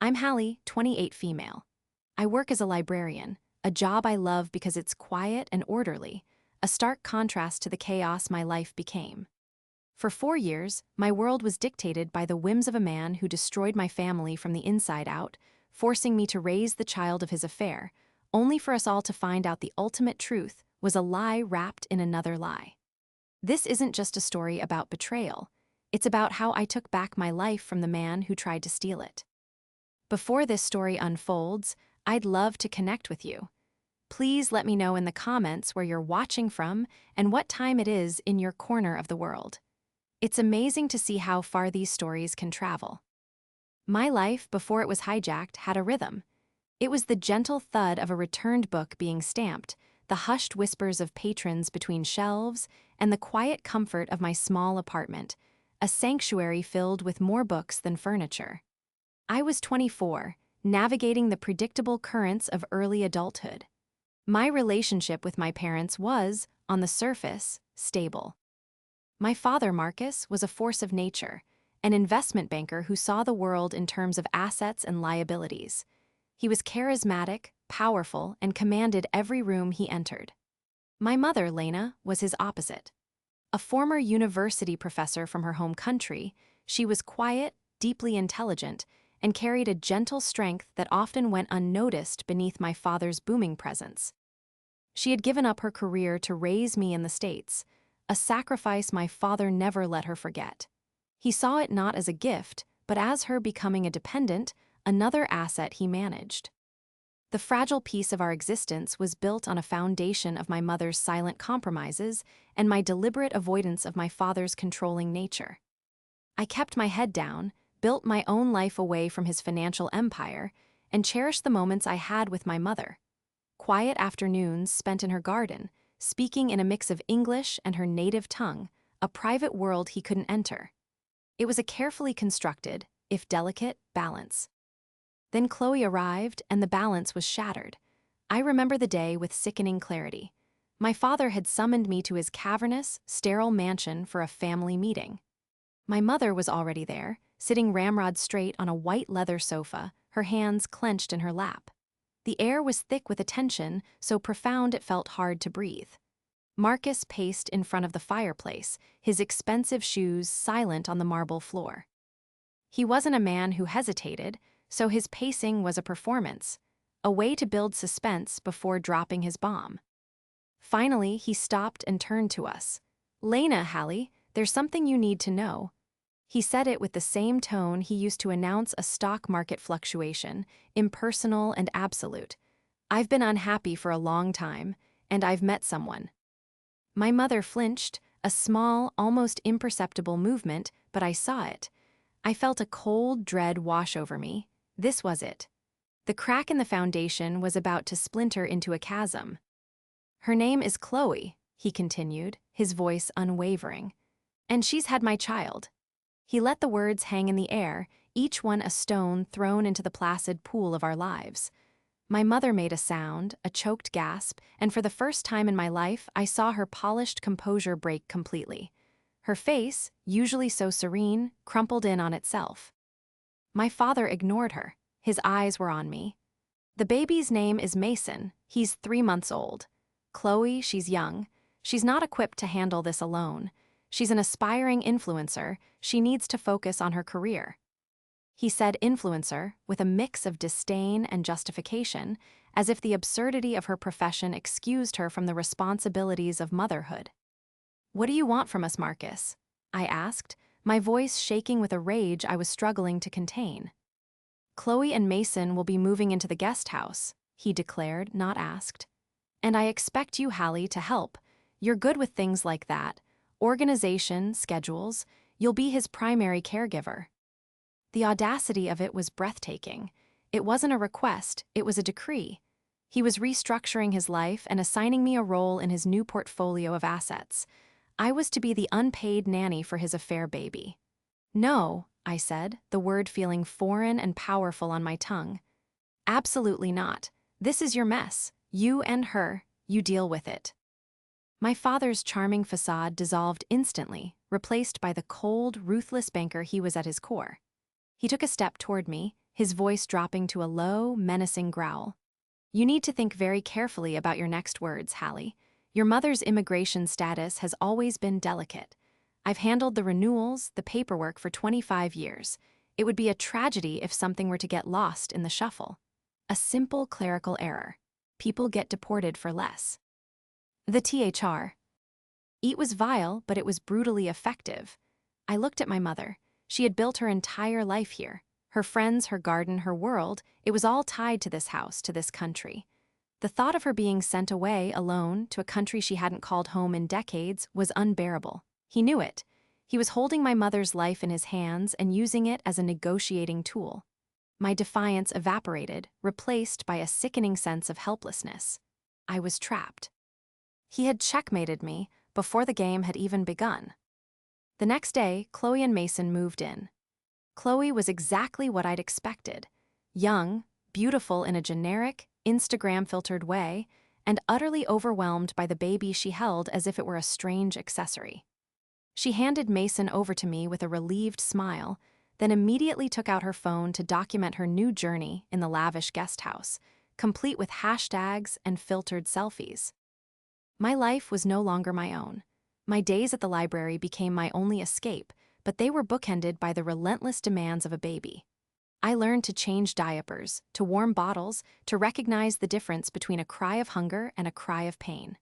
I'm Hallie, 28 female. I work as a librarian, a job I love because it's quiet and orderly, a stark contrast to the chaos my life became. For 4 years, my world was dictated by the whims of a man who destroyed my family from the inside out, forcing me to raise the child of his affair, only for us all to find out the ultimate truth was a lie wrapped in another lie. This isn't just a story about betrayal. It's about how I took back my life from the man who tried to steal it. Before this story unfolds, I'd love to connect with you. Please let me know in the comments where you're watching from and what time it is in your corner of the world. It's amazing to see how far these stories can travel. My life before it was hijacked had a rhythm. It was the gentle thud of a returned book being stamped, the hushed whispers of patrons between shelves, and the quiet comfort of my small apartment, a sanctuary filled with more books than furniture. I was 24, navigating the predictable currents of early adulthood. My relationship with my parents was, on the surface, stable. My father, Marcus, was a force of nature, an investment banker who saw the world in terms of assets and liabilities. He was charismatic, powerful, and commanded every room he entered. My mother, Lena, was his opposite. A former university professor from her home country, she was quiet, deeply intelligent, and carried a gentle strength that often went unnoticed beneath my father's booming presence. She had given up her career to raise me in the States, a sacrifice my father never let her forget. He saw it not as a gift, but as her becoming a dependent, another asset he managed. The fragile piece of our existence was built on a foundation of my mother's silent compromises and my deliberate avoidance of my father's controlling nature. I kept my head down, built my own life away from his financial empire, and cherished the moments I had with my mother. Quiet afternoons spent in her garden, speaking in a mix of English and her native tongue, a private world he couldn't enter. It was a carefully constructed, if delicate, balance. Then Chloe arrived, and the balance was shattered. I remember the day with sickening clarity. My father had summoned me to his cavernous, sterile mansion for a family meeting. My mother was already there, sitting ramrod straight on a white leather sofa, her hands clenched in her lap. The air was thick with attention, so profound it felt hard to breathe. Marcus paced in front of the fireplace, his expensive shoes silent on the marble floor. He wasn't a man who hesitated, so his pacing was a performance, a way to build suspense before dropping his bomb. Finally, he stopped and turned to us. "Lena, Hallie, there's something you need to know." He said it with the same tone he used to announce a stock market fluctuation, impersonal and absolute. "I've been unhappy for a long time, and I've met someone." My mother flinched, a small, almost imperceptible movement, but I saw it. I felt a cold dread wash over me. This was it. The crack in the foundation was about to splinter into a chasm. "Her name is Chloe," he continued, his voice unwavering. "And she's had my child." He let the words hang in the air, each one a stone thrown into the placid pool of our lives. My mother made a sound, a choked gasp, and for the first time in my life, I saw her polished composure break completely. Her face, usually so serene, crumpled in on itself. My father ignored her. His eyes were on me. "The baby's name is Mason. He's 3 months old. Chloe, she's young. She's not equipped to handle this alone. She's an aspiring influencer. She needs to focus on her career." He said influencer with a mix of disdain and justification, as if the absurdity of her profession excused her from the responsibilities of motherhood. "What do you want from us, Marcus?" I asked, my voice shaking with a rage I was struggling to contain. "Chloe and Mason will be moving into the guest house," he declared, not asked. "And I expect you, Hallie, to help. You're good with things like that. Organization, schedules. You'll be his primary caregiver." The audacity of it was breathtaking. It wasn't a request, it was a decree. He was restructuring his life and assigning me a role in his new portfolio of assets. I was to be the unpaid nanny for his affair baby. "No," I said, the word feeling foreign and powerful on my tongue. "Absolutely not. This is your mess. You and her, you deal with it." My father's charming facade dissolved instantly, replaced by the cold, ruthless banker he was at his core. He took a step toward me, his voice dropping to a low, menacing growl. "You need to think very carefully about your next words, Hallie. Your mother's immigration status has always been delicate. I've handled the renewals, the paperwork for 25 years. It would be a tragedy if something were to get lost in the shuffle. A simple clerical error. People get deported for less." The THR. It was vile, but it was brutally effective. I looked at my mother. She had built her entire life here. Her friends, her garden, her world, it was all tied to this house, to this country. The thought of her being sent away alone to a country she hadn't called home in decades was unbearable. He knew it. He was holding my mother's life in his hands and using it as a negotiating tool. My defiance evaporated, replaced by a sickening sense of helplessness. I was trapped. He had checkmated me before the game had even begun. The next day, Chloe and Mason moved in. Chloe was exactly what I'd expected. Young, beautiful in a generic, Instagram-filtered way, and utterly overwhelmed by the baby she held as if it were a strange accessory. She handed Mason over to me with a relieved smile, then immediately took out her phone to document her new journey in the lavish guest house, complete with hashtags and filtered selfies. My life was no longer my own. My days at the library became my only escape, but they were bookended by the relentless demands of a baby. I learned to change diapers, to warm bottles, to recognize the difference between a cry of hunger and a cry of pain.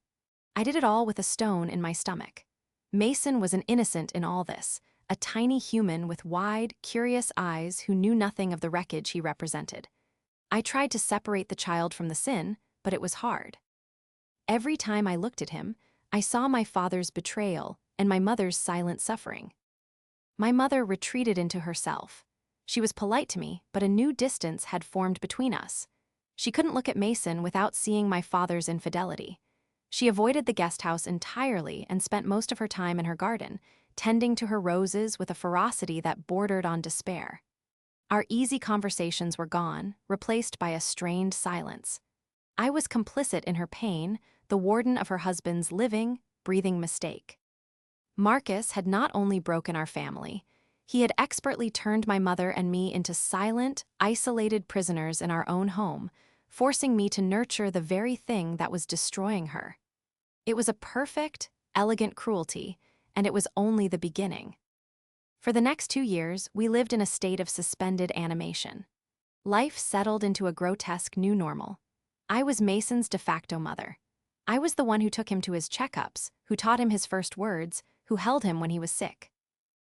I did it all with a stone in my stomach. Mason was an innocent in all this, a tiny human with wide, curious eyes who knew nothing of the wreckage he represented. I tried to separate the child from the sin, but it was hard. Every time I looked at him, I saw my father's betrayal and my mother's silent suffering. My mother retreated into herself. She was polite to me, but a new distance had formed between us. She couldn't look at Mason without seeing my father's infidelity. She avoided the guest house entirely and spent most of her time in her garden, tending to her roses with a ferocity that bordered on despair. Our easy conversations were gone, replaced by a strained silence. I was complicit in her pain, the warden of her husband's living, breathing mistake. Marcus had not only broken our family, he had expertly turned my mother and me into silent, isolated prisoners in our own home, forcing me to nurture the very thing that was destroying her. It was a perfect, elegant cruelty, and it was only the beginning. For the next 2 years, we lived in a state of suspended animation. Life settled into a grotesque new normal. I was Mason's de facto mother. I was the one who took him to his checkups, who taught him his first words, who held him when he was sick.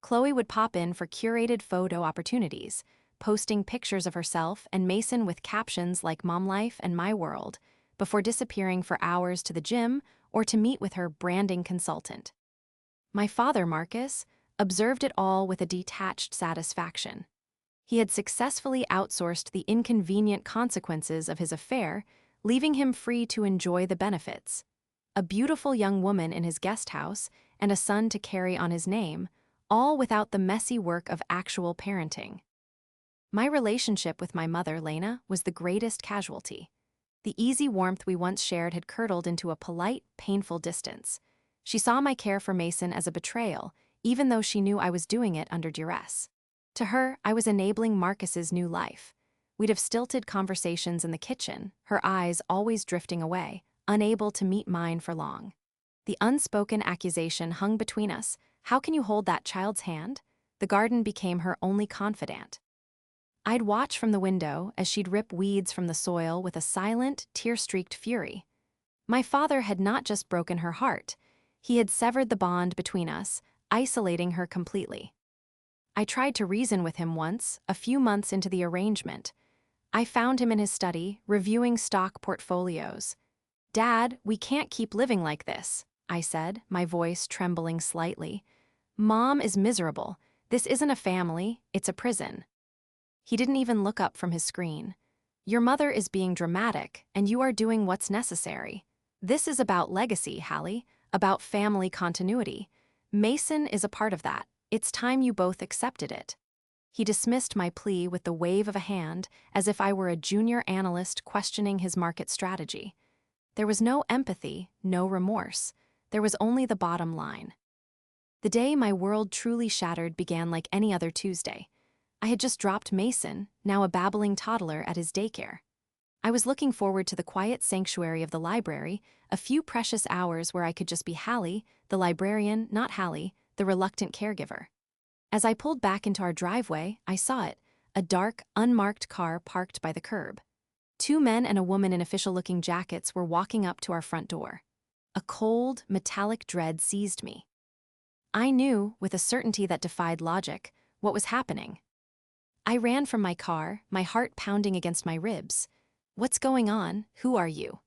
Chloe would pop in for curated photo opportunities, posting pictures of herself and Mason with captions like "Mom Life" and "My World," before disappearing for hours to the gym or to meet with her branding consultant. My father, Marcus, observed it all with a detached satisfaction. He had successfully outsourced the inconvenient consequences of his affair, leaving him free to enjoy the benefits. A beautiful young woman in his guest house and a son to carry on his name, all without the messy work of actual parenting. My relationship with my mother, Lena, was the greatest casualty. The easy warmth we once shared had curdled into a polite, painful distance. She saw my care for Mason as a betrayal, even though she knew I was doing it under duress. To her, I was enabling Marcus's new life. We'd have stilted conversations in the kitchen, her eyes always drifting away, unable to meet mine for long. The unspoken accusation hung between us. "How can you hold that child's hand?" The garden became her only confidant. I'd watch from the window as she'd rip weeds from the soil with a silent, tear-streaked fury. My father had not just broken her heart, he had severed the bond between us, isolating her completely. I tried to reason with him once, a few months into the arrangement. I found him in his study, reviewing stock portfolios. "Dad, we can't keep living like this," I said, my voice trembling slightly. "Mom is miserable. This isn't a family, it's a prison." He didn't even look up from his screen. "Your mother is being dramatic, and you are doing what's necessary. This is about legacy, Hallie, about family continuity. Mason is a part of that. It's time you both accepted it." He dismissed my plea with the wave of a hand, as if I were a junior analyst questioning his market strategy. There was no empathy, no remorse. There was only the bottom line. The day my world truly shattered began like any other Tuesday. I had just dropped Mason, now a babbling toddler, at his daycare. I was looking forward to the quiet sanctuary of the library, a few precious hours where I could just be Hallie, the librarian, not Hallie, the reluctant caregiver. As I pulled back into our driveway, I saw it, a dark, unmarked car parked by the curb. Two men and a woman in official-looking jackets were walking up to our front door. A cold, metallic dread seized me. I knew, with a certainty that defied logic, what was happening. I ran from my car, my heart pounding against my ribs. "What's going on? Who are you?"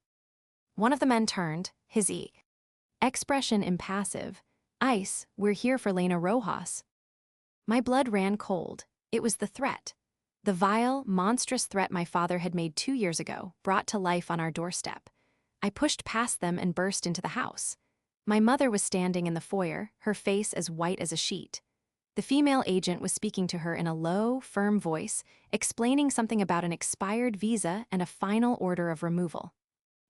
One of the men turned, his expression impassive. "Ice, we're here for Lena Rojas." My blood ran cold. It was the threat. The vile, monstrous threat my father had made 2 years ago, brought to life on our doorstep. I pushed past them and burst into the house. My mother was standing in the foyer, her face as white as a sheet. The female agent was speaking to her in a low, firm voice, explaining something about an expired visa and a final order of removal.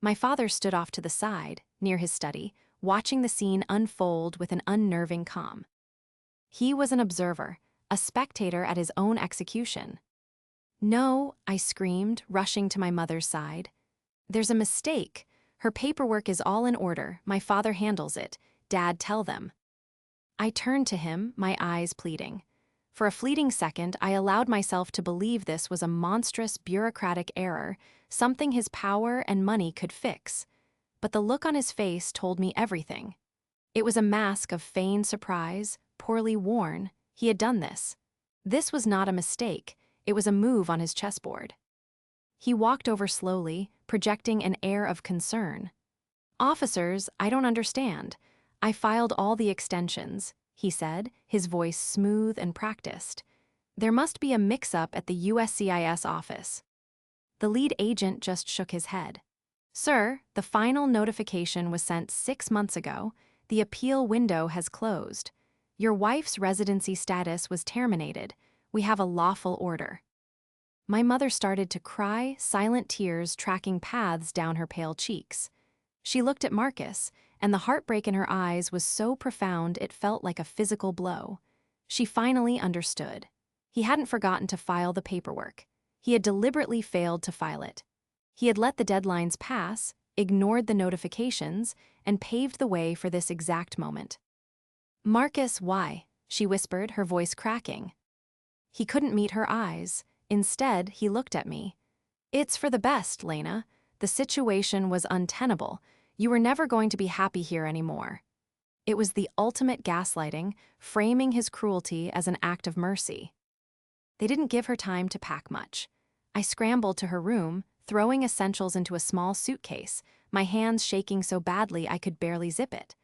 My father stood off to the side, near his study, watching the scene unfold with an unnerving calm. He was an observer, a spectator at his own execution. "No," I screamed, rushing to my mother's side. "There's a mistake. Her paperwork is all in order. My father handles it. Dad, tell them." I turned to him, my eyes pleading. For a fleeting second, I allowed myself to believe this was a monstrous bureaucratic error, something his power and money could fix. But the look on his face told me everything. It was a mask of feigned surprise, poorly worn. He had done this. This was not a mistake. It was a move on his chessboard. He walked over slowly, projecting an air of concern. "Officers, I don't understand. I filed all the extensions," he said, his voice smooth and practiced. "There must be a mix-up at the USCIS office." The lead agent just shook his head. "Sir, the final notification was sent 6 months ago. The appeal window has closed. Your wife's residency status was terminated. We have a lawful order." My mother started to cry, silent tears tracking paths down her pale cheeks. She looked at Marcus, and the heartbreak in her eyes was so profound it felt like a physical blow. She finally understood. He hadn't forgotten to file the paperwork. He had deliberately failed to file it. He had let the deadlines pass, ignored the notifications, and paved the way for this exact moment. "Marcus, why?" she whispered, her voice cracking. He couldn't meet her eyes. Instead, he looked at me. "It's for the best, Lena. The situation was untenable. You were never going to be happy here anymore." It was the ultimate gaslighting, framing his cruelty as an act of mercy. They didn't give her time to pack much. I scrambled to her room, throwing essentials into a small suitcase, my hands shaking so badly I could barely zip it.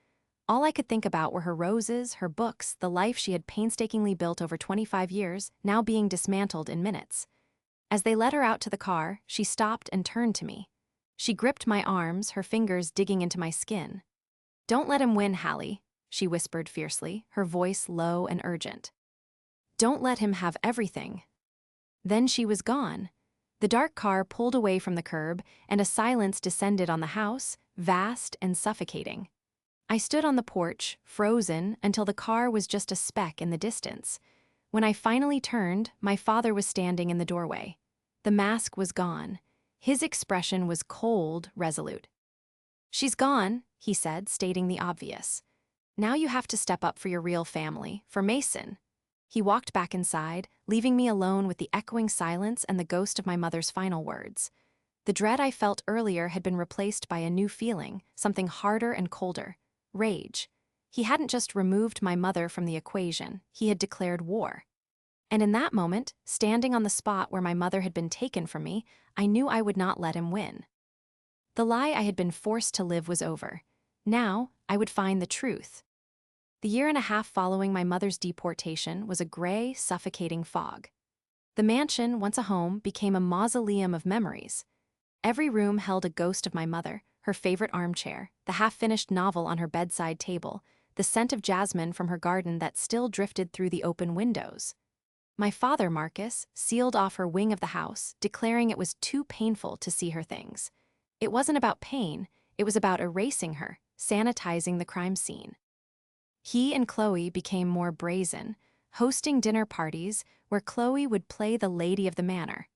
All I could think about were her roses, her books, the life she had painstakingly built over 25 years, now being dismantled in minutes. As they led her out to the car, she stopped and turned to me. She gripped my arms, her fingers digging into my skin. "Don't let him win, Hallie," she whispered fiercely, her voice low and urgent. "Don't let him have everything." Then she was gone. The dark car pulled away from the curb, and a silence descended on the house, vast and suffocating. I stood on the porch, frozen, until the car was just a speck in the distance. When I finally turned, my father was standing in the doorway. The mask was gone. His expression was cold, resolute. "She's gone," he said, stating the obvious. "Now you have to step up for your real family, for Mason." He walked back inside, leaving me alone with the echoing silence and the ghost of my mother's final words. The dread I felt earlier had been replaced by a new feeling, something harder and colder. Rage. He hadn't just removed my mother from the equation, he had declared war. And in that moment, standing on the spot where my mother had been taken from me, I knew I would not let him win. The lie I had been forced to live was over. Now, I would find the truth. The year and a half following my mother's deportation was a gray, suffocating fog. The mansion, once a home, became a mausoleum of memories. Every room held a ghost of my mother, her favorite armchair, the half-finished novel on her bedside table, the scent of jasmine from her garden that still drifted through the open windows. My father, Marcus, sealed off her wing of the house, declaring it was too painful to see her things. It wasn't about pain, it was about erasing her, sanitizing the crime scene. He and Chloe became more brazen, hosting dinner parties where Chloe would play the lady of the manor,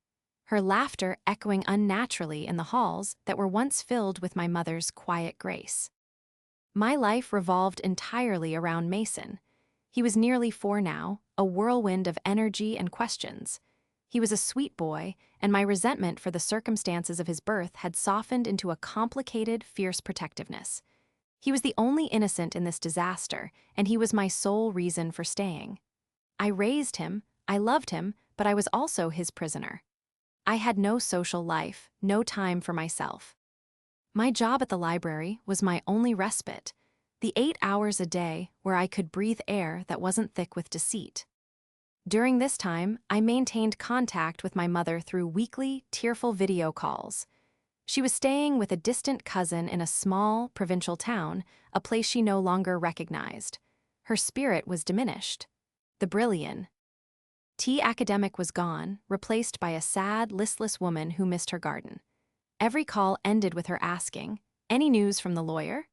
her laughter echoing unnaturally in the halls that were once filled with my mother's quiet grace. My life revolved entirely around Mason. He was nearly 4 now, a whirlwind of energy and questions. He was a sweet boy, and my resentment for the circumstances of his birth had softened into a complicated, fierce protectiveness. He was the only innocent in this disaster, and he was my sole reason for staying. I raised him, I loved him, but I was also his prisoner. I had no social life, no time for myself. My job at the library was my only respite, the 8 hours a day where I could breathe air that wasn't thick with deceit. During this time, I maintained contact with my mother through weekly, tearful video calls. She was staying with a distant cousin in a small, provincial town, a place she no longer recognized. Her spirit was diminished. The Brilliant T academic was gone, replaced by a sad, listless woman who missed her garden. Every call ended with her asking, "Any news from the lawyer?"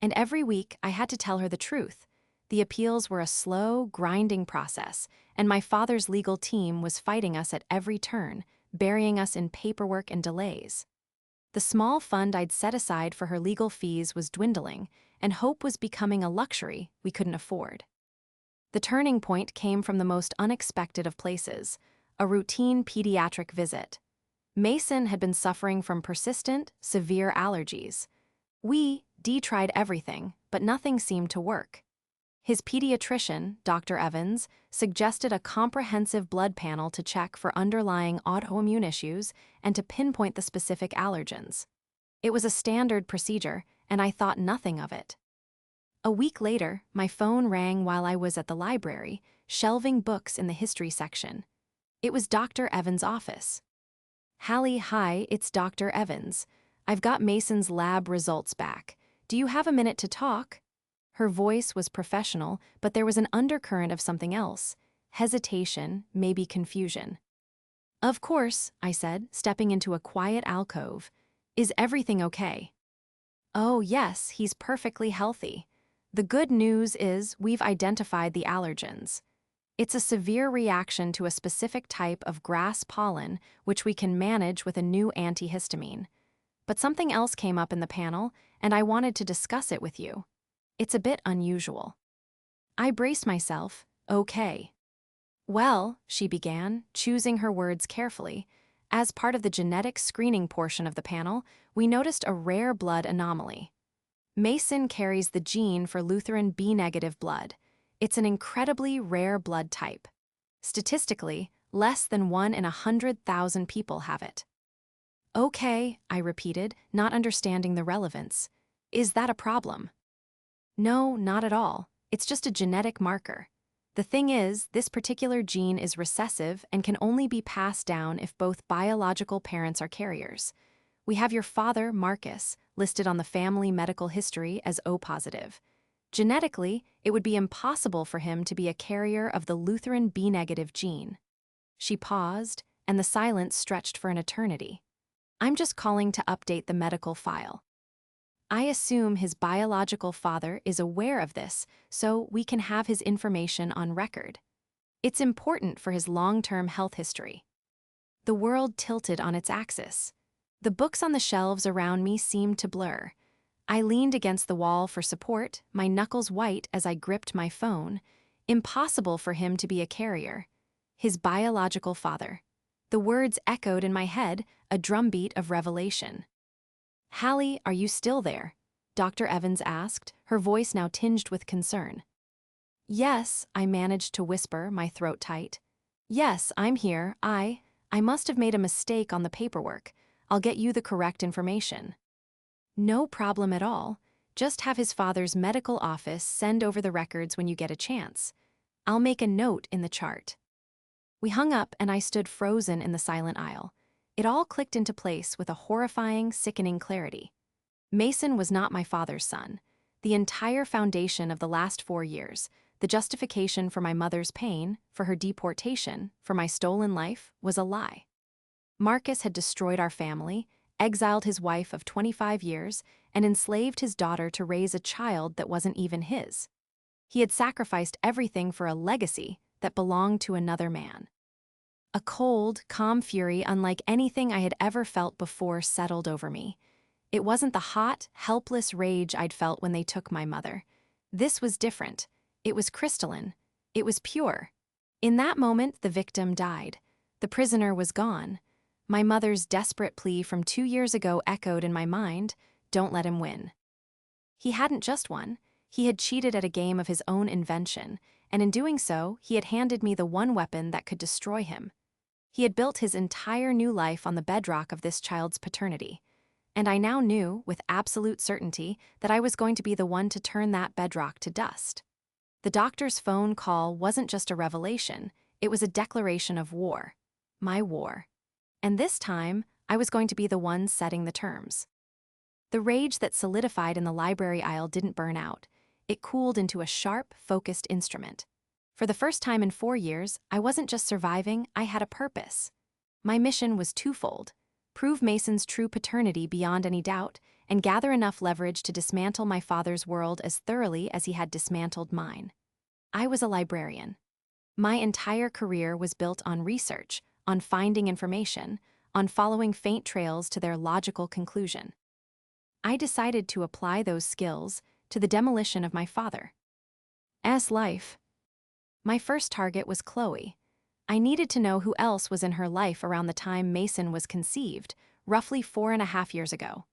And every week I had to tell her the truth. The appeals were a slow, grinding process, and my father's legal team was fighting us at every turn, burying us in paperwork and delays. The small fund I'd set aside for her legal fees was dwindling, and hope was becoming a luxury we couldn't afford. The turning point came from the most unexpected of places, a routine pediatric visit. Mason had been suffering from persistent, severe allergies. Dee tried everything, but nothing seemed to work. His pediatrician, Dr. Evans, suggested a comprehensive blood panel to check for underlying autoimmune issues and to pinpoint the specific allergens. It was a standard procedure, and I thought nothing of it. A week later, my phone rang while I was at the library, shelving books in the history section. It was Dr. Evans' office. "Hallie, hi, it's Dr. Evans. I've got Mason's lab results back. Do you have a minute to talk?" Her voice was professional, but there was an undercurrent of something else. Hesitation, maybe confusion. "Of course," I said, stepping into a quiet alcove. "Is everything okay?" "Oh, yes, he's perfectly healthy. The good news is we've identified the allergens. It's a severe reaction to a specific type of grass pollen, which we can manage with a new antihistamine. But something else came up in the panel, and I wanted to discuss it with you. It's a bit unusual." I braced myself. "Okay." "Well," she began, choosing her words carefully, "as part of the genetic screening portion of the panel, we noticed a rare blood anomaly. Mason carries the gene for Lutheran B-negative blood. It's an incredibly rare blood type. Statistically, less than 1 in 100,000 people have it." "Okay," I repeated, not understanding the relevance. "Is that a problem?" "No, not at all. It's just a genetic marker. The thing is, this particular gene is recessive and can only be passed down if both biological parents are carriers. We have your father, Marcus, listed on the family medical history as O-positive. Genetically, it would be impossible for him to be a carrier of the Lutheran B-negative gene." She paused, and the silence stretched for an eternity. "I'm just calling to update the medical file. I assume his biological father is aware of this, so we can have his information on record. It's important for his long-term health history." The world tilted on its axis. The books on the shelves around me seemed to blur. I leaned against the wall for support, my knuckles white as I gripped my phone. Impossible for him to be a carrier. His biological father. The words echoed in my head, a drumbeat of revelation. "Hallie, are you still there?" Dr. Evans asked, her voice now tinged with concern. "Yes," I managed to whisper, my throat tight. "Yes, I'm here. I must have made a mistake on the paperwork. I'll get you the correct information." "No problem at all. Just have his father's medical office send over the records when you get a chance. I'll make a note in the chart." We hung up and I stood frozen in the silent aisle. It all clicked into place with a horrifying, sickening clarity. Mason was not my father's son. The entire foundation of the last 4 years, the justification for my mother's pain, for her deportation, for my stolen life, was a lie. Marcus had destroyed our family, exiled his wife of 25 years, and enslaved his daughter to raise a child that wasn't even his. He had sacrificed everything for a legacy that belonged to another man. A cold, calm fury unlike anything I had ever felt before settled over me. It wasn't the hot, helpless rage I'd felt when they took my mother. This was different. It was crystalline. It was pure. In that moment, the victim died. The prisoner was gone. My mother's desperate plea from 2 years ago echoed in my mind, "Don't let him win." He hadn't just won. He had cheated at a game of his own invention, and in doing so, he had handed me the one weapon that could destroy him. He had built his entire new life on the bedrock of this child's paternity. And I now knew, with absolute certainty, that I was going to be the one to turn that bedrock to dust. The doctor's phone call wasn't just a revelation, it was a declaration of war. My war. And this time, I was going to be the one setting the terms. The rage that solidified in the library aisle didn't burn out. It cooled into a sharp, focused instrument. For the first time in 4 years, I wasn't just surviving, I had a purpose. My mission was twofold: prove Mason's true paternity beyond any doubt, and gather enough leverage to dismantle my father's world as thoroughly as he had dismantled mine. I was a librarian. My entire career was built on research, on finding information, on following faint trails to their logical conclusion. I decided to apply those skills to the demolition of my father's life. My first target was Chloe. I needed to know who else was in her life around the time Mason was conceived, roughly 4.5 years ago.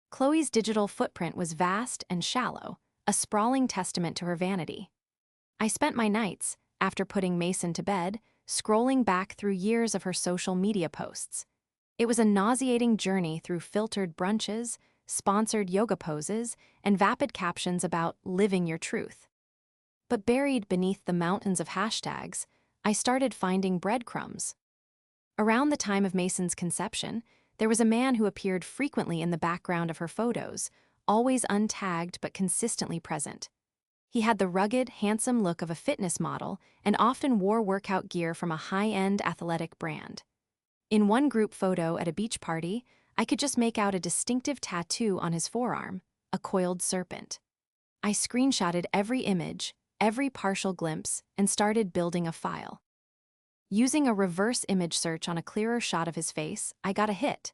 Chloe's digital footprint was vast and shallow, a sprawling testament to her vanity. I spent my nights, after putting Mason to bed, scrolling back through years of her social media posts. It was a nauseating journey through filtered brunches, sponsored yoga poses, and vapid captions about living your truth. But buried beneath the mountains of hashtags, I started finding breadcrumbs. Around the time of Mason's conception, there was a man who appeared frequently in the background of her photos, always untagged but consistently present. He had the rugged, handsome look of a fitness model and often wore workout gear from a high-end athletic brand. In one group photo at a beach party, I could just make out a distinctive tattoo on his forearm, a coiled serpent. I screenshotted every image, every partial glimpse, and started building a file. Using a reverse image search on a clearer shot of his face, I got a hit.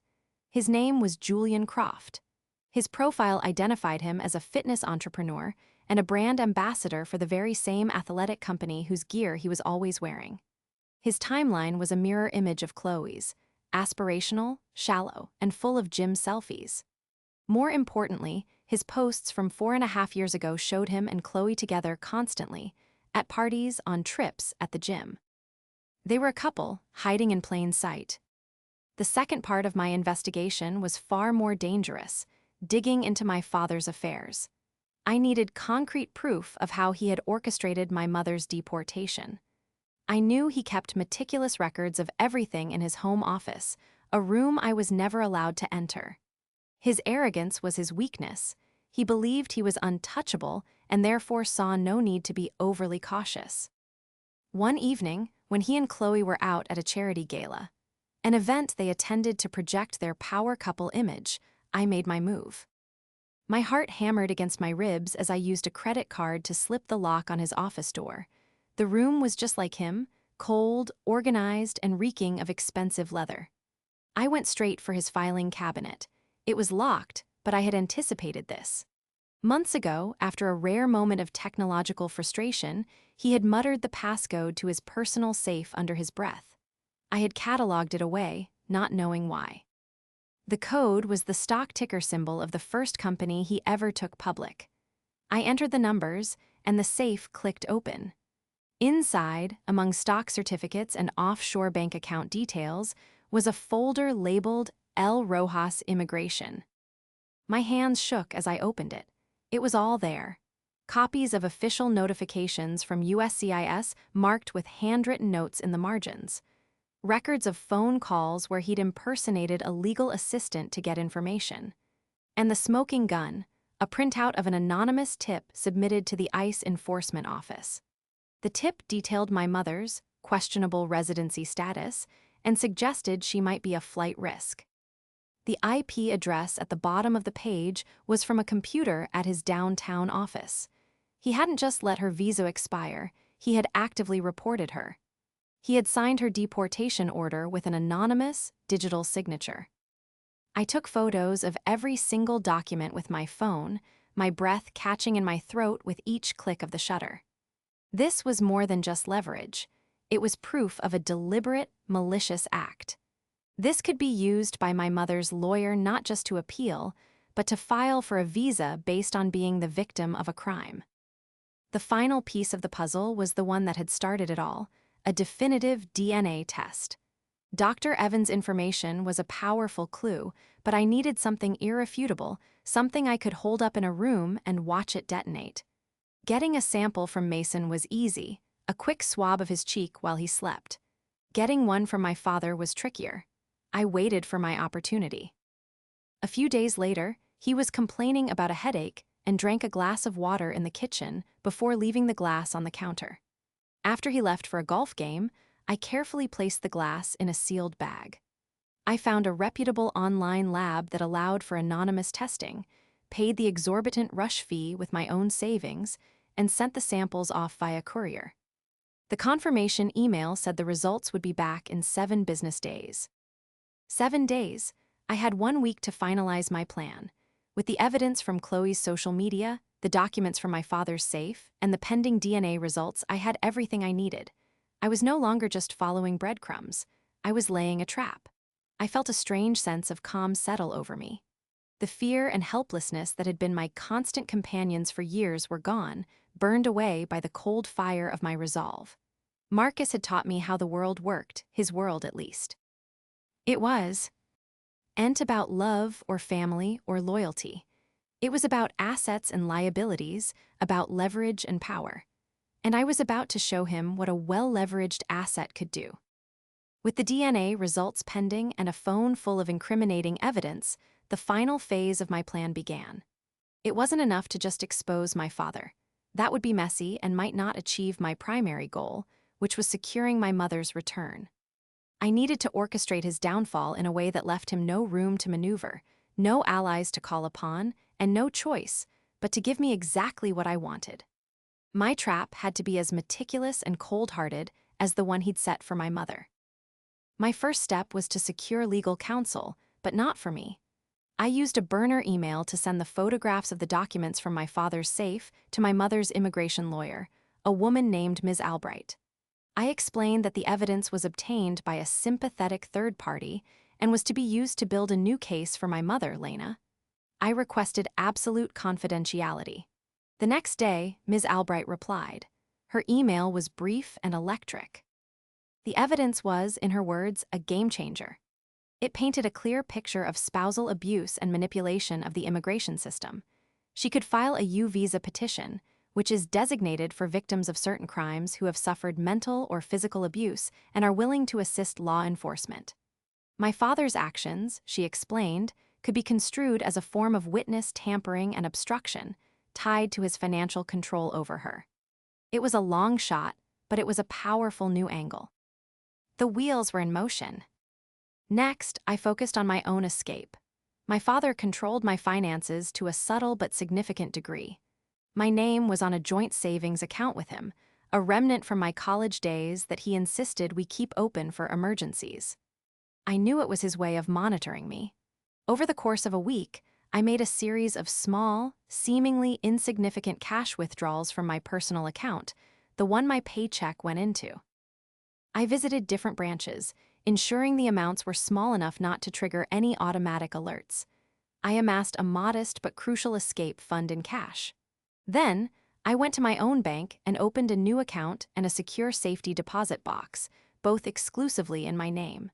His name was Julian Croft. His profile identified him as a fitness entrepreneur and a brand ambassador for the very same athletic company whose gear he was always wearing. His timeline was a mirror image of Chloe's, aspirational, shallow, and full of gym selfies. More importantly, his posts from 4.5 years ago showed him and Chloe together constantly, at parties, on trips, at the gym. They were a couple, hiding in plain sight. The second part of my investigation was far more dangerous, digging into my father's affairs. I needed concrete proof of how he had orchestrated my mother's deportation. I knew he kept meticulous records of everything in his home office, a room I was never allowed to enter. His arrogance was his weakness. He believed he was untouchable and therefore saw no need to be overly cautious. One evening, when he and Chloe were out at a charity gala, an event they attended to project their power couple image, I made my move. My heart hammered against my ribs as I used a credit card to slip the lock on his office door. The room was just like him, cold, organized, and reeking of expensive leather. I went straight for his filing cabinet. It was locked, but I had anticipated this. Months ago, after a rare moment of technological frustration, he had muttered the passcode to his personal safe under his breath. I had cataloged it away, not knowing why. The code was the stock ticker symbol of the first company he ever took public. I entered the numbers, and the safe clicked open. Inside, among stock certificates and offshore bank account details, was a folder labeled El Rojas Immigration. My hands shook as I opened it. It was all there. Copies of official notifications from USCIS marked with handwritten notes in the margins. Records of phone calls where he'd impersonated a legal assistant to get information. And the smoking gun, a printout of an anonymous tip submitted to the ICE enforcement office. The tip detailed my mother's questionable residency status and suggested she might be a flight risk. The IP address at the bottom of the page was from a computer at his downtown office. He hadn't just let her visa expire, he had actively reported her. He had signed her deportation order with an anonymous, digital signature. I took photos of every single document with my phone, my breath catching in my throat with each click of the shutter. This was more than just leverage. It was proof of a deliberate, malicious act. This could be used by my mother's lawyer not just to appeal, but to file for a visa based on being the victim of a crime. The final piece of the puzzle was the one that had started it all, a definitive DNA test. Dr. Evans' information was a powerful clue, but I needed something irrefutable, something I could hold up in a room and watch it detonate. Getting a sample from Mason was easy, a quick swab of his cheek while he slept. Getting one from my father was trickier. I waited for my opportunity. A few days later, he was complaining about a headache and drank a glass of water in the kitchen before leaving the glass on the counter. After he left for a golf game, I carefully placed the glass in a sealed bag. I found a reputable online lab that allowed for anonymous testing, paid the exorbitant rush fee with my own savings, and sent the samples off via courier. The confirmation email said the results would be back in 7 business days. 7 days. I had 1 week to finalize my plan. With the evidence from Chloe's social media, the documents from my father's safe, and the pending DNA results, I had everything I needed. I was no longer just following breadcrumbs. I was laying a trap. I felt a strange sense of calm settle over me. The fear and helplessness that had been my constant companions for years were gone, burned away by the cold fire of my resolve. Marcus had taught me how the world worked, his world at least. It wasn't about love or family or loyalty. It was about assets and liabilities, about leverage and power. And I was about to show him what a well-leveraged asset could do. With the DNA results pending and a phone full of incriminating evidence, the final phase of my plan began. It wasn't enough to just expose my father. That would be messy and might not achieve my primary goal, which was securing my mother's return. I needed to orchestrate his downfall in a way that left him no room to maneuver, no allies to call upon, and no choice but to give me exactly what I wanted. My trap had to be as meticulous and cold-hearted as the one he'd set for my mother. My first step was to secure legal counsel, but not for me. I used a burner email to send the photographs of the documents from my father's safe to my mother's immigration lawyer, a woman named Ms. Albright. I explained that the evidence was obtained by a sympathetic third party and was to be used to build a new case for my mother, Lena. I requested absolute confidentiality. The next day, Ms. Albright replied. Her email was brief and electric. The evidence was, in her words, a game changer. It painted a clear picture of spousal abuse and manipulation of the immigration system. She could file a U-visa petition, which is designated for victims of certain crimes who have suffered mental or physical abuse and are willing to assist law enforcement. My father's actions, she explained, could be construed as a form of witness tampering and obstruction, tied to his financial control over her. It was a long shot, but it was a powerful new angle. The wheels were in motion. Next, I focused on my own escape. My father controlled my finances to a subtle but significant degree. My name was on a joint savings account with him, a remnant from my college days that he insisted we keep open for emergencies. I knew it was his way of monitoring me. Over the course of a week, I made a series of small, seemingly insignificant cash withdrawals from my personal account, the one my paycheck went into. I visited different branches, ensuring the amounts were small enough not to trigger any automatic alerts. I amassed a modest but crucial escape fund in cash. Then, I went to my own bank and opened a new account and a secure safety deposit box, both exclusively in my name.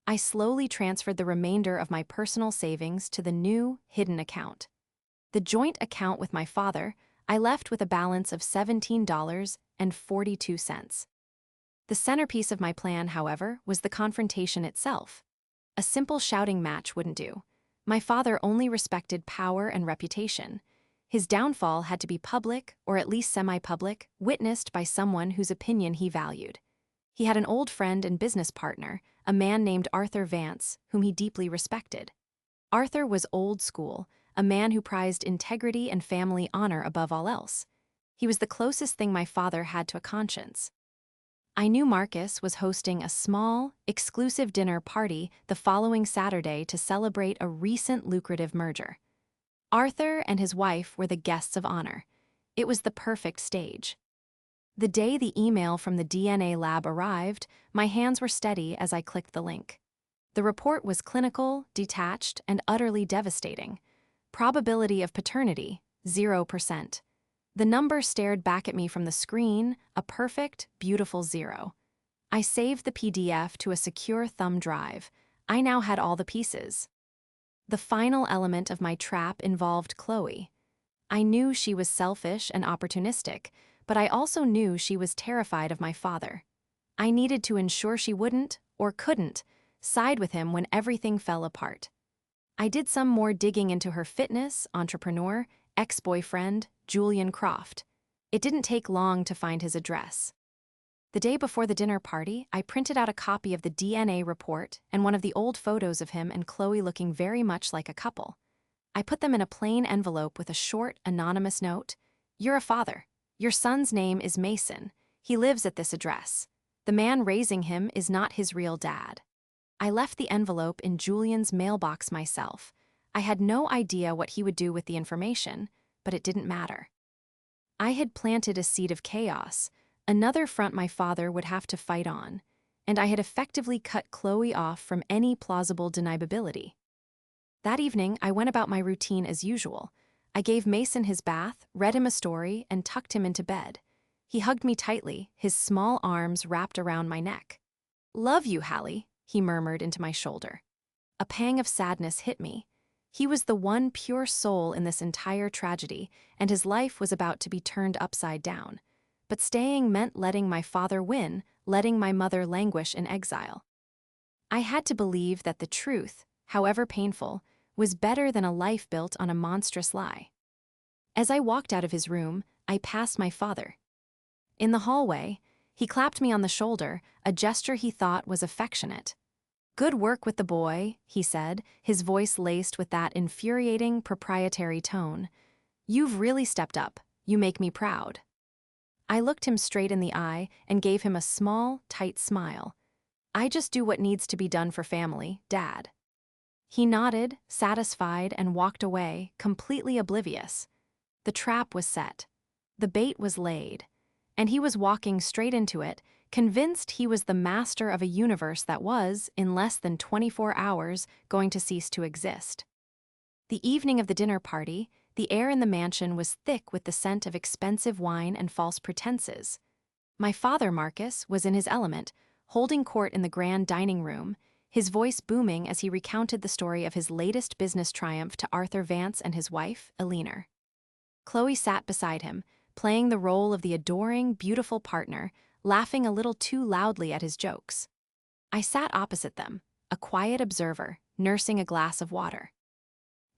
I slowly transferred the remainder of my personal savings to the new, hidden account. The joint account with my father, I left with a balance of $17.42. The centerpiece of my plan, however, was the confrontation itself. A simple shouting match wouldn't do. My father only respected power and reputation. His downfall had to be public, or at least semi-public, witnessed by someone whose opinion he valued. He had an old friend and business partner, a man named Arthur Vance, whom he deeply respected. Arthur was old school, a man who prized integrity and family honor above all else. He was the closest thing my father had to a conscience. I knew Marcus was hosting a small, exclusive dinner party the following Saturday to celebrate a recent lucrative merger. Arthur and his wife were the guests of honor. It was the perfect stage. The day the email from the DNA lab arrived, my hands were steady as I clicked the link. The report was clinical, detached, and utterly devastating. Probability of paternity, 0%. The number stared back at me from the screen, a perfect, beautiful 0. I saved the PDF to a secure thumb drive. I now had all the pieces. The final element of my trap involved Chloe. I knew she was selfish and opportunistic, but I also knew she was terrified of my father. I needed to ensure she wouldn't, or couldn't, side with him when everything fell apart. I did some more digging into her fitness, entrepreneur, ex-boyfriend, Julian Croft. It didn't take long to find his address. The day before the dinner party, I printed out a copy of the DNA report and one of the old photos of him and Chloe looking very much like a couple. I put them in a plain envelope with a short, anonymous note. "You're a father. Your son's name is Mason. He lives at this address. The man raising him is not his real dad." I left the envelope in Julian's mailbox myself. I had no idea what he would do with the information, but it didn't matter. I had planted a seed of chaos, another front my father would have to fight on, and I had effectively cut Chloe off from any plausible deniability. That evening, I went about my routine as usual. I gave Mason his bath, read him a story, and tucked him into bed. He hugged me tightly, his small arms wrapped around my neck. "Love you, Hallie," he murmured into my shoulder. A pang of sadness hit me. He was the one pure soul in this entire tragedy, and his life was about to be turned upside down. But staying meant letting my father win, letting my mother languish in exile. I had to believe that the truth, however painful, was better than a life built on a monstrous lie. As I walked out of his room, I passed my father. In the hallway, he clapped me on the shoulder, a gesture he thought was affectionate. "Good work with the boy," he said, his voice laced with that infuriating, proprietary tone. "You've really stepped up. You make me proud." I looked him straight in the eye and gave him a small, tight smile. "I just do what needs to be done for family, Dad." He nodded, satisfied, and walked away, completely oblivious. The trap was set. The bait was laid. And he was walking straight into it, convinced he was the master of a universe that was, in less than 24 hours, going to cease to exist. The evening of the dinner party, the air in the mansion was thick with the scent of expensive wine and false pretenses. My father, Marcus, was in his element, holding court in the grand dining room, his voice booming as he recounted the story of his latest business triumph to Arthur Vance and his wife, Eleanor. Chloe sat beside him, playing the role of the adoring, beautiful partner, laughing a little too loudly at his jokes. I sat opposite them, a quiet observer, nursing a glass of water.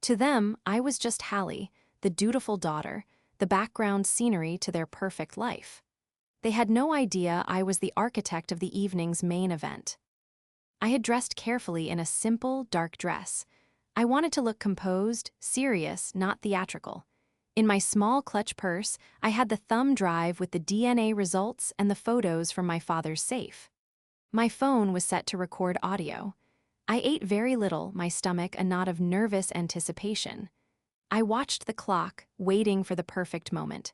To them, I was just Hallie, the dutiful daughter, the background scenery to their perfect life. They had no idea I was the architect of the evening's main event. I had dressed carefully in a simple, dark dress. I wanted to look composed, serious, not theatrical. In my small clutch purse, I had the thumb drive with the DNA results and the photos from my father's safe. My phone was set to record audio. I ate very little, my stomach a knot of nervous anticipation. I watched the clock, waiting for the perfect moment.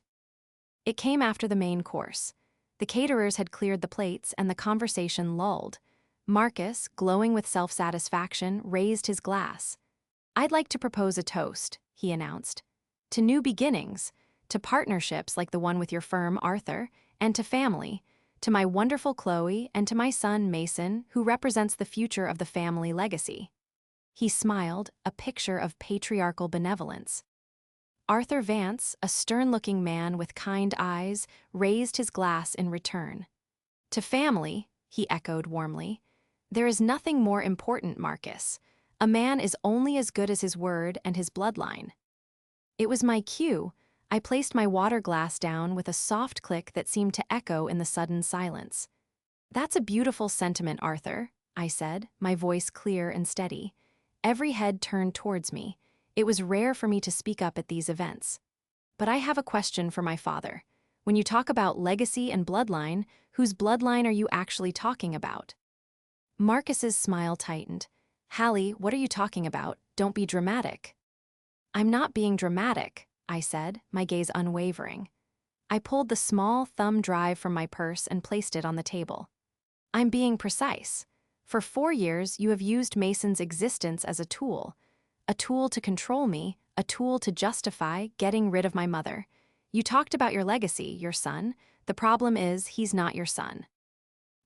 It came after the main course. The caterers had cleared the plates and the conversation lulled. Marcus, glowing with self-satisfaction, raised his glass. "I'd like to propose a toast," he announced. "To new beginnings, to partnerships like the one with your firm, Arthur, and to family, to my wonderful Chloe and to my son, Mason, who represents the future of the family legacy." He smiled, a picture of patriarchal benevolence. Arthur Vance, a stern-looking man with kind eyes, raised his glass in return. "To family," he echoed warmly. "There is nothing more important, Marcus. A man is only as good as his word and his bloodline." It was my cue. I placed my water glass down with a soft click that seemed to echo in the sudden silence. "That's a beautiful sentiment, Arthur," I said, my voice clear and steady. Every head turned towards me. It was rare for me to speak up at these events. "But I have a question for my father. When you talk about legacy and bloodline, whose bloodline are you actually talking about? Marcus's smile tightened. Hallie, what are you talking about? Don't be dramatic. I'm not being dramatic, I said, my gaze unwavering. I pulled the small thumb drive from my purse and placed it on the table. I'm being precise. For 4 years, you have used Mason's existence as a tool to control me, a tool to justify getting rid of my mother. You talked about your legacy, your son. The problem is, he's not your son.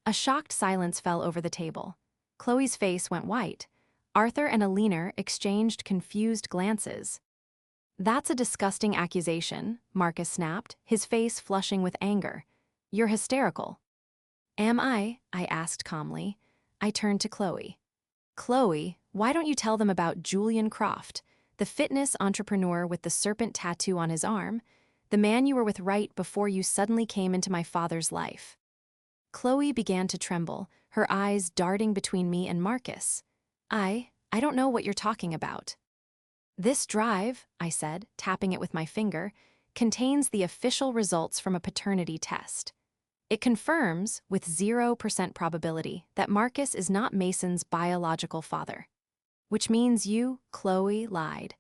A shocked silence fell over the table. Chloe's face went white. Arthur and Alina exchanged confused glances. That's a disgusting accusation, Marcus snapped, his face flushing with anger. You're hysterical. Am I? I asked calmly. I turned to Chloe. Chloe, why don't you tell them about Julian Croft, the fitness entrepreneur with the serpent tattoo on his arm, the man you were with right before you suddenly came into my father's life? Chloe began to tremble, her eyes darting between me and Marcus. I don't know what you're talking about. This drive, I said, tapping it with my finger, contains the official results from a paternity test. It confirms, with 0% probability, that Marcus is not Mason's biological father. Which means you, Chloe, lied.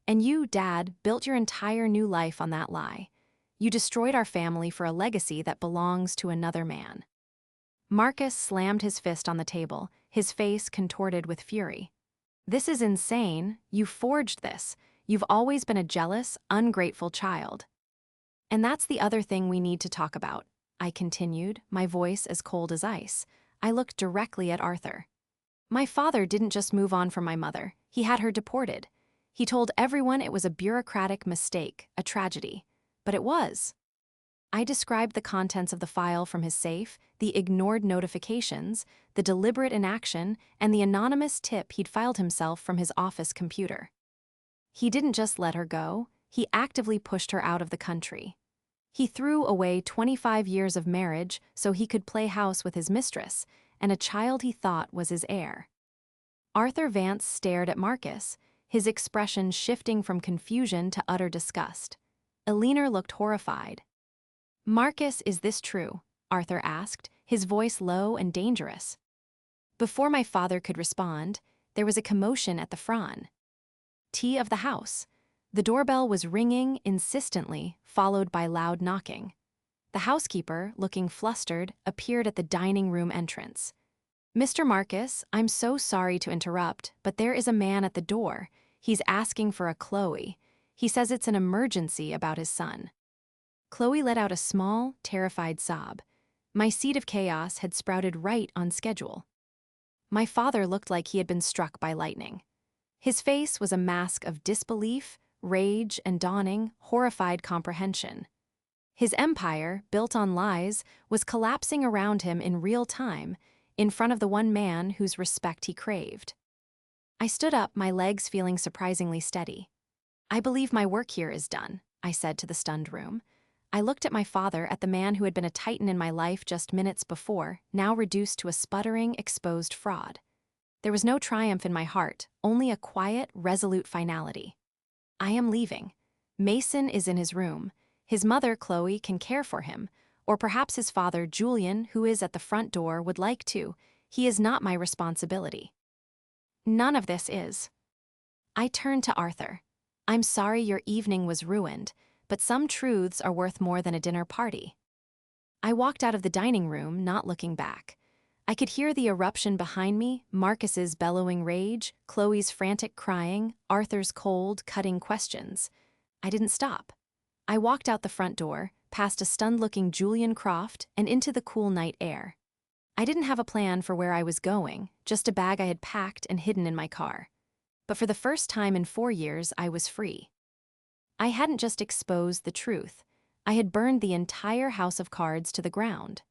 And you, Dad, built your entire new life on that lie. You destroyed our family for a legacy that belongs to another man. Marcus slammed his fist on the table, his face contorted with fury. This is insane. You forged this. You've always been a jealous, ungrateful child. And that's the other thing we need to talk about, I continued, my voice as cold as ice. I looked directly at Arthur. My father didn't just move on from my mother. He had her deported. He told everyone it was a bureaucratic mistake, a tragedy. But it was. I described the contents of the file from his safe, the ignored notifications, the deliberate inaction, and the anonymous tip he'd filed himself from his office computer. He didn't just let her go, he actively pushed her out of the country. He threw away 25 years of marriage so he could play house with his mistress, and a child he thought was his heir. Arthur Vance stared at Marcus, his expression shifting from confusion to utter disgust. Alina looked horrified. Marcus, is this true? Arthur asked, his voice low and dangerous. Before my father could respond, there was a commotion at the front. Tea of the house. The doorbell was ringing insistently, followed by loud knocking. The housekeeper, looking flustered, appeared at the dining room entrance. Mr. Marcus, I'm so sorry to interrupt, but there is a man at the door. He's asking for a Chloe. He says it's an emergency about his son. Chloe let out a small, terrified sob. My seed of chaos had sprouted right on schedule. My father looked like he had been struck by lightning. His face was a mask of disbelief, rage, and dawning, horrified comprehension. His empire, built on lies, was collapsing around him in real time, in front of the one man whose respect he craved. I stood up, my legs feeling surprisingly steady. I believe my work here is done, I said to the stunned room. I looked at my father, at the man who had been a titan in my life just minutes before, now reduced to a sputtering, exposed fraud. There was no triumph in my heart, only a quiet, resolute finality. I am leaving. Mason is in his room. His mother, Chloe, can care for him, or perhaps his father, Julian, who is at the front door, would like to. He is not my responsibility. None of this is. I turned to Arthur. I'm sorry your evening was ruined, but some truths are worth more than a dinner party. I walked out of the dining room, not looking back. I could hear the eruption behind me, Marcus's bellowing rage, Chloe's frantic crying, Arthur's cold, cutting questions. I didn't stop. I walked out the front door, past a stunned-looking Julian Croft, and into the cool night air. I didn't have a plan for where I was going, just a bag I had packed and hidden in my car. But for the first time in 4 years, I was free. I hadn't just exposed the truth. I had burned the entire house of cards to the ground.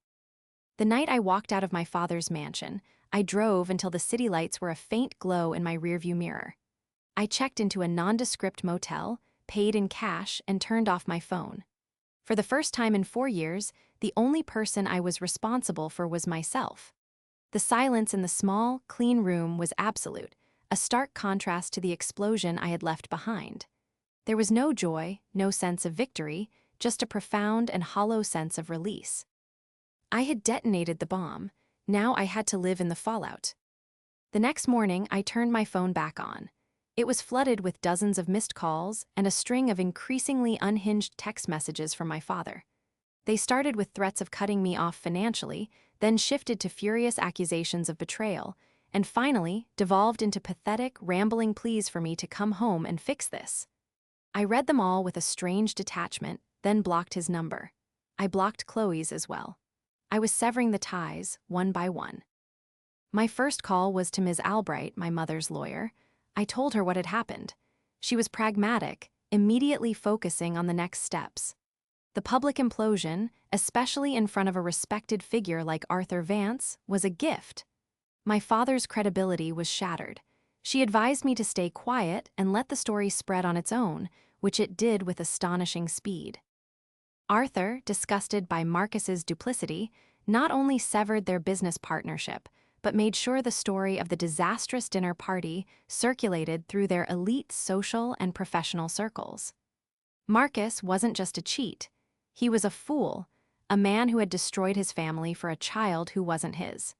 The night I walked out of my father's mansion, I drove until the city lights were a faint glow in my rearview mirror. I checked into a nondescript motel, paid in cash, and turned off my phone. For the first time in 4 years, the only person I was responsible for was myself. The silence in the small, clean room was absolute, a stark contrast to the explosion I had left behind. There was no joy, no sense of victory, just a profound and hollow sense of release. I had detonated the bomb. Now I had to live in the fallout. The next morning, I turned my phone back on. It was flooded with dozens of missed calls and a string of increasingly unhinged text messages from my father. They started with threats of cutting me off financially, then shifted to furious accusations of betrayal, and finally devolved into pathetic, rambling pleas for me to come home and fix this. I read them all with a strange detachment, then blocked his number. I blocked Chloe's as well. I was severing the ties, one by one. My first call was to Ms. Albright, my mother's lawyer. I told her what had happened. She was pragmatic, immediately focusing on the next steps. The public implosion, especially in front of a respected figure like Arthur Vance, was a gift. My father's credibility was shattered. She advised me to stay quiet and let the story spread on its own, which it did with astonishing speed. Arthur, disgusted by Marcus's duplicity, not only severed their business partnership, but made sure the story of the disastrous dinner party circulated through their elite social and professional circles. Marcus wasn't just a cheat. He was a fool, a man who had destroyed his family for a child who wasn't his.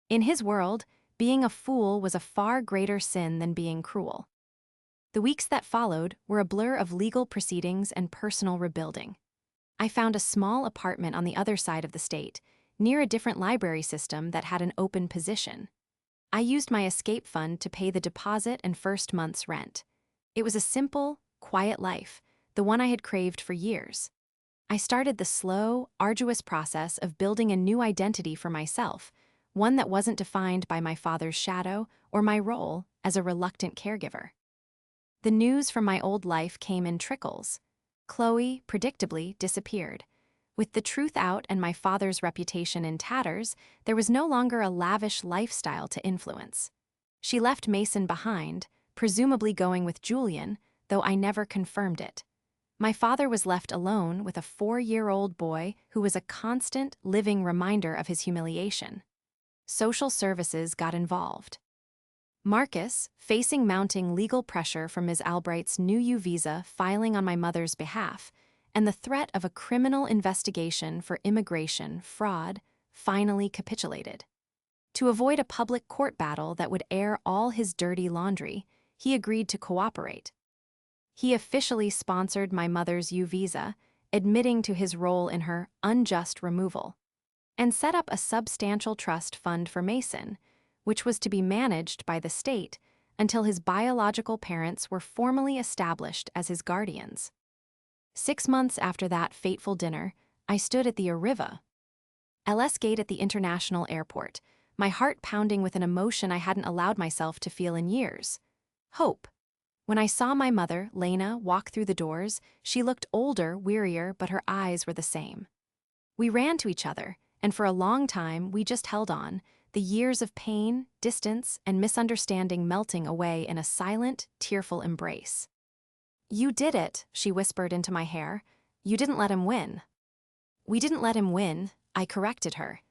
In his world, being a fool was a far greater sin than being cruel. The weeks that followed were a blur of legal proceedings and personal rebuilding. I found a small apartment on the other side of the state, near a different library system that had an open position. I used my escape fund to pay the deposit and first month's rent. It was a simple, quiet life, the one I had craved for years. I started the slow, arduous process of building a new identity for myself, one that wasn't defined by my father's shadow or my role as a reluctant caregiver. The news from my old life came in trickles. Chloe, predictably, disappeared. With the truth out and my father's reputation in tatters, there was no longer a lavish lifestyle to influence. She left Mason behind, presumably going with Julian, though I never confirmed it. My father was left alone with a 4-year-old boy who was a constant, living reminder of his humiliation. Social services got involved. Marcus, facing mounting legal pressure from Ms. Albright's new U visa filing on my mother's behalf, and the threat of a criminal investigation for immigration fraud, finally capitulated. To avoid a public court battle that would air all his dirty laundry, he agreed to cooperate. He officially sponsored my mother's U visa, admitting to his role in her unjust removal, and set up a substantial trust fund for Mason, which was to be managed by the state until his biological parents were formally established as his guardians. 6 months after that fateful dinner, I stood at the Arriva LS gate at the international airport, my heart pounding with an emotion I hadn't allowed myself to feel in years. Hope. When I saw my mother, Lena, walk through the doors, she looked older, wearier, but her eyes were the same. We ran to each other, and for a long time we just held on, the years of pain, distance, and misunderstanding melting away in a silent, tearful embrace. "You did it," she whispered into my hair. "You didn't let him win." "We didn't let him win," I corrected her.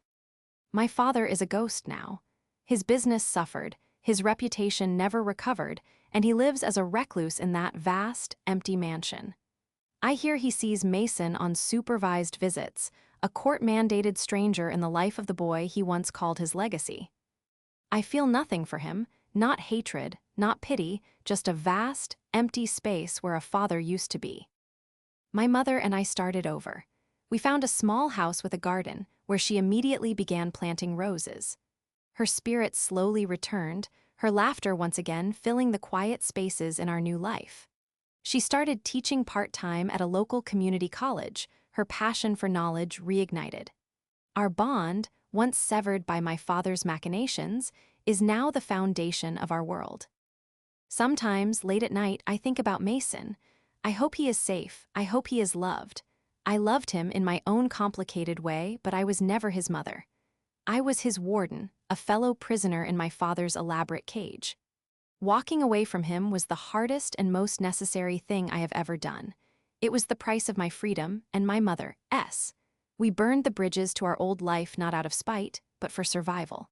"My father is a ghost now. His business suffered, his reputation never recovered, and he lives as a recluse in that vast, empty mansion. I hear he sees Mason on supervised visits, a court-mandated stranger in the life of the boy he once called his legacy. I feel nothing for him, not hatred, not pity, just a vast, empty space where a father used to be." My mother and I started over. We found a small house with a garden, where she immediately began planting roses. Her spirit slowly returned, her laughter once again filling the quiet spaces in our new life. She started teaching part-time at a local community college, her passion for knowledge reignited. Our bond, once severed by my father's machinations, is now the foundation of our world. Sometimes, late at night, I think about Mason. I hope he is safe, I hope he is loved. I loved him in my own complicated way, but I was never his mother. I was his warden, a fellow prisoner in my father's elaborate cage. Walking away from him was the hardest and most necessary thing I have ever done. It was the price of my freedom and my mother's. We burned the bridges to our old life not out of spite, but for survival.